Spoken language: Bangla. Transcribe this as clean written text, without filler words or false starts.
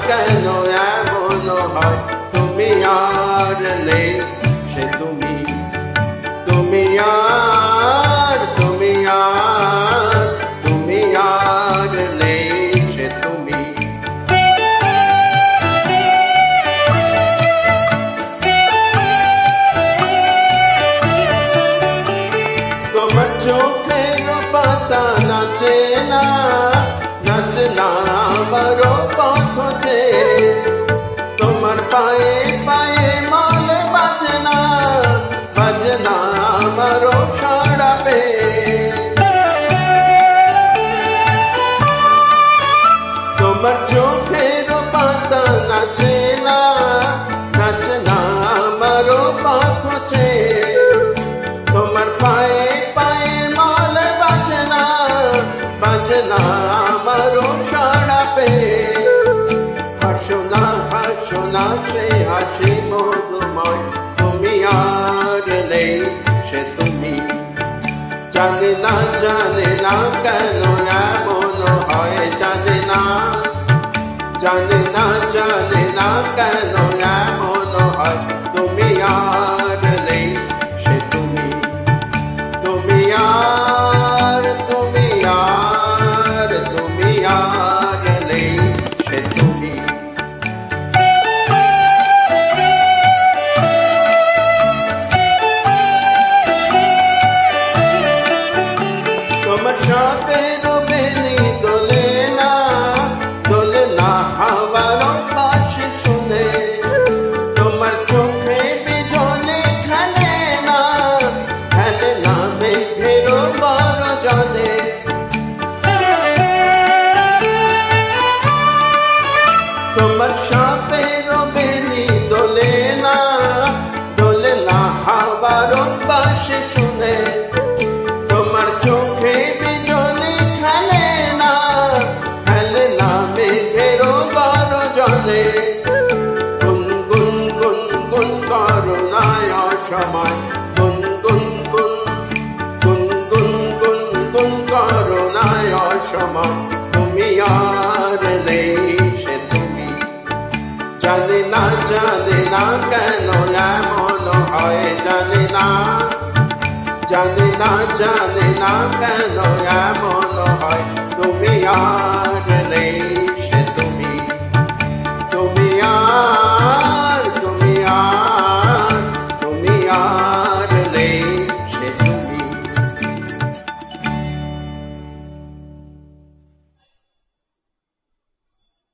কেন এমন হয়, তুমি আর নেই সে তুমি, তুমি আর তুমি আর তুমি আর নেই সে তুমি। তোমার চোখের পাতা নাচে না, নাচে না আমারও পথ চেয়ে, তোমার পায়ে পায়ে মাল বাজে না, বাজে না আমারও সাড়া পেয়ে। তোমার চোখের পাতা নাচে না, নাচে না আমারও পথ চেয়ে, তোমার পায়ে পায়ে মাল বাজে না, বাজে না আমারও সাড়া পেয়ে। হাসো না সে হাসি মধুময়, তুমি আর নেই সে তুমি। জানি না কেন এমন হয়, জানি না কেন এমন হয়, তুমি আর নেই সে তুমি, তুমি আর তুমি আর তুমি আর নেই সে তুমি। তোমার সাপের বেনি দোলে না, দোলে না হাওয়ার বাঁশি শুনে, তোমার চোখে বিজলে খেলে না, খেলে না মেঘের গর্জনে। তোমার সাপের বেনি দোলে না, দোলে না হাওয়ার বাঁশি শুনে, তোমার চোখে বিজলি খেলে না, খেলে না মেঘের গর্জনে। গুনগুন গুনগুন করুণায় অসময়, গুনগুন গুনগুন গুনগুন করুণায় অসময়, তুমি আর নেই সে তুমি। জানি না কেন এমন হয়, জানি না কেন এমন হয়, তুমি আর নেই সে তুমি, তুমি আর তুমি আর তুমি আর